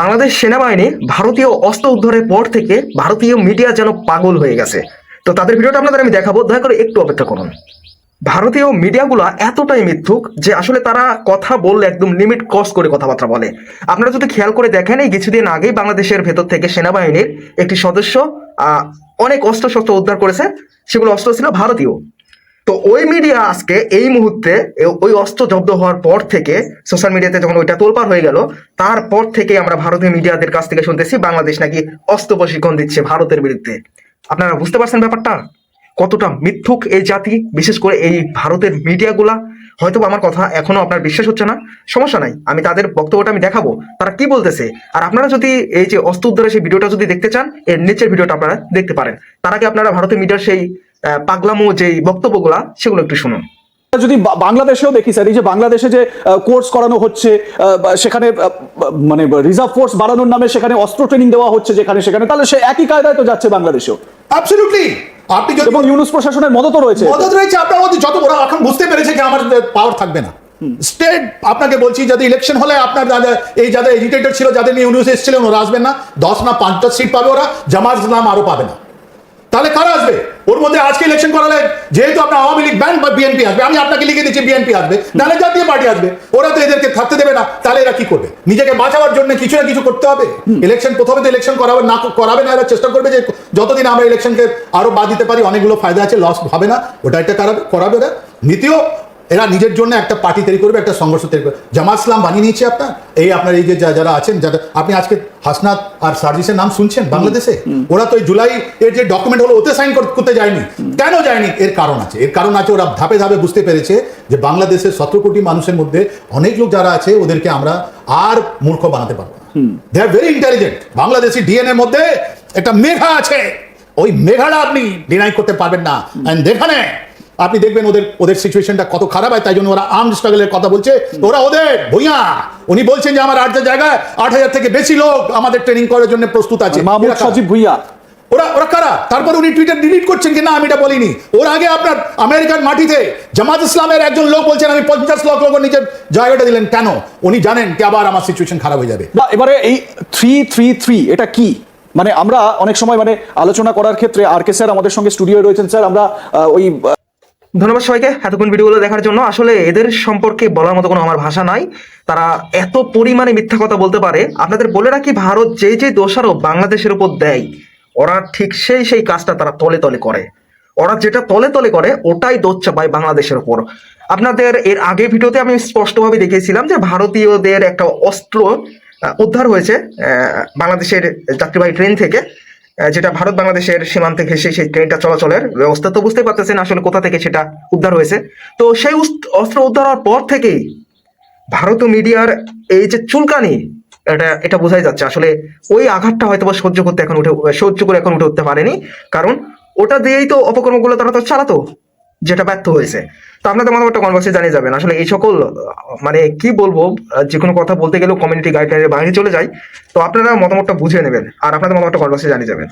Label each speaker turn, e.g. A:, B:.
A: বাংলাদেশ সেনাবাহিনী ভারতীয় অস্ত্র উদ্ধারের পর থেকে ভারতীয় মিডিয়া যেন পাগল হয়ে গেছে। তো তাদের ভিডিওটা আপনাদের আমি দেখাবো, দয়া করে একটু অপেক্ষা করুন। ভারতীয় মিডিয়াগুলো এতটাই মিথ্যুক যে আসলে তারা কথা বললে একদম লিমিট ক্রস করে কথাবার্তা বলে। আপনারা যদি খেয়াল করে দেখেন, এই কিছুদিন আগেই বাংলাদেশের ভেতর থেকে সেনাবাহিনীর একটি সদস্য অনেক অস্ত্র শস্ত্র উদ্ধার করেছে, সেগুলো অস্ত্র ছিল ভারতীয়। তো ওই মিডিয়া আজকে এই মুহূর্তে ওই অস্ত্র জব্দ হওয়ার পর থেকে সোশ্যাল মিডিয়াতে যখন ওইটা তোলপাড় হয়ে গেল, তারপর থেকে আমরা ভারতীয় মিডিয়াদের কাছ থেকে শুনতেছি বাংলাদেশ নাকি অস্ত্র প্রশিক্ষণ দিচ্ছে ভারতের বিরুদ্ধে। আপনারা বুঝতে পারছেন ব্যাপারটা কতটা মিথ্যুক এই জাতি, বিশেষ করে এই ভারতের মিডিয়াগুলা। হয়তো আমার কথা এখনো আপনার বিশ্বাস হচ্ছে না, সমস্যা নাই, আমি তাদের বক্তব্যটা আমি দেখাবো তারা কি বলতেছে। আর আপনারা যদি এই যে অস্ত্র উদ্ধারের সেই ভিডিওটা যদি দেখতে চান, এর নিচের ভিডিওটা আপনারা দেখতে পারেন। তার আগে আপনারা ভারতের মিডিয়ার সেই পাগলামো যেই বক্তব্যগুলা সেগুলো একটু শুনুন।
B: যদি বাংলাদেশেও দেখি স্যার, এই যে বাংলাদেশে যে কোর্স করানো হচ্ছে, সেখানে মানে রিজার্ভ ফোর্স বাড়ানোর নামে সেখানে অস্ত্র ট্রেনিং দেওয়া হচ্ছে যেখানে সেখানে, তাহলে সে একই কায়দায় তো যাচ্ছে বাংলাদেশেও।
C: অ্যাবসলিউটলি। আপনি যদি
B: এবং ইউনুস প্রশাসনের মদতও রয়েছে,
C: আপনার মধ্যে যত বড় এখন বুঝতে পেরেছে যে আমার পাওয়ার থাকবে না। স্টেট আপনাকে বলছি, যদি ইলেকশন হলে আপনার এই যাদের এডুকেটেড ছিল, যাদের নিয়ে ইউনিভার্সিটি এসেছিলেন, ওরা আসবেন না। 10 না 5টা সিট পাবে ওরা, জামাত ইসলাম আরো পাবে না। তাহলে কারা আসবে ওর মধ্যে? আজকে ইলেকশন করালে যেহেতু আপনার আওয়ামী লীগ ব্যান্ড বা বিএনপি আসবে, আমি আপনাকে লিখে দিচ্ছি বিএনপি আসবে, নাহলে জাতীয় পার্টি আসবে। ওরা তো এদেরকে থাকতে দেবে না, তাহলে এরা কি করবে? নিজেকে বাঁচাবার জন্য কিছু না কিছু করতে হবে। ইলেকশন প্রথমে তো ইলেকশন করাবে না, এরা চেষ্টা করবে যে যতদিন আমরা ইলেকশনকে আরো বাদ দিতে পারি, অনেকগুলো ফায়দা আছে, লস হবে না, ওটা একটা করাবে এরা। নীতিও এরা নিজের জন্য একটা পার্টি তৈরি করবে, একটা সংঘর্ষ তৈরি করবে। জামাত ইসলাম বানিয়ে নিয়েছে আপনার এই যে যারা আছেন, যারা আপনি আজকে হাসনাত আর সার্জিসের নাম শুনছেন বাংলাদেশে, ওরা তো জুলাই এর যে ডকুমেন্ট হলো ওতে সাইন করতে যায়নি। কেন যায়নি? এর কারণ আছে, ওরা ধাপে ধাপে বুঝতে পেরেছে যে বাংলাদেশের 17 কোটি মানুষের মধ্যে অনেক লোক যারা আছে, ওদেরকে আমরা আর মূর্খ বানাতে পারবো না। They are very intelligent. Bangladeshi DNA মধ্যে একটা মেঘা আছে, ওই মেঘাটা আপনি ডিনাই করতে পারবেন না। যেখানে আপনি দেখবেন ওদের সিচুয়েশনটা কত খারাপ হয়, তাই জন্য ওরা আর্মড স্ট্রাগলের কথা বলছে। ওরা ওদের ভূঁইয়া, উনি বলছেন যে আমার 8 জায়গায় 8000 থেকে বেশি লোক আমাদের ট্রেনিং করার জন্য প্রস্তুত আছে।
B: মাহমুদ সজীব ভূঁইয়া
C: ওরা কারা? তারপর উনি টুইটার ডিলিট করছেন কি না আমি এটা বলিনি। ওর আগে আপনার আমেরিকার মাটিতে জামাত ইসলামের একজন লোক বলছেন আমি 50 লাখ লোক নিজের জায়গাটা দিলেন। কেন? উনি জানেন কি আবার আমার সিচুয়েশন খারাপ হয়ে যাবে।
B: এবারে এই 333 এটা কি? মানে আমরা অনেক সময় মানে আলোচনা করার ক্ষেত্রে আর কে স্যার আমাদের সঙ্গে স্টুডিওয়ে রয়েছেন। স্যার আমরা ওই
A: ধন্যবাদ সবাইকে এতক্ষণ ভিডিওগুলো দেখার জন্য। আসলে এদের সম্পর্কে বলার মতো কোনো আমার ভাষা নাই, তারা এত পরিমাণে মিথ্যা কথা বলতে পারে। আপনাদের বলে রাখি, ভারত যে দোষারোপ বাংলাদেশের উপর দেয়, ওরা ঠিক সেই কাজটা তারা তলে তলে করে। ওরা যেটা তলে তলে করে ওটাই দোষ চাপায় বাংলাদেশের উপর। আপনাদের এর আগে ভিডিওতে আমি স্পষ্টভাবে দেখিয়েছিলাম যে ভারতীয়দের একটা অস্ত্র উদ্ধার হয়েছে বাংলাদেশের যাত্রীবাহী ট্রেন থেকে, যেটা ভারত বাংলাদেশের সীমান্তে ঘেঁষে সেই ট্রেনটা চলাচলের ব্যবস্থা। তো বুঝতে পারতেছেন আসলে কোথা থেকে সেটা উদ্ধার হয়েছে। তো সেই অস্ত্র উদ্ধার হওয়ার পর থেকেই ভারতীয় মিডিয়ার এই যে চুলকানি, এটা বোঝাই যাচ্ছে আসলে ওই আঘাতটা হয়তো সহ্য করে এখন উঠে উঠতে পারেনি, কারণ ওটা দিয়েই তো অপকর্মগুলো তারা তো চালাতো, যেটা ব্যর্থ হয়েছে। তো আপনাদের মতামতটা কমেন্ট বক্সে জানিয়ে যাবেন। আসলে এই সকল মানে কি বলবো, যে কোনো কথা বলতে গেলেও কমিউনিটি গাইডলাইনের বাইরে চলে যায়। তো আপনারা মতামতটা বুঝে নেবেন, আর আপনাদের মতামতটা কমেন্ট বক্সে জানিয়ে যাবেন।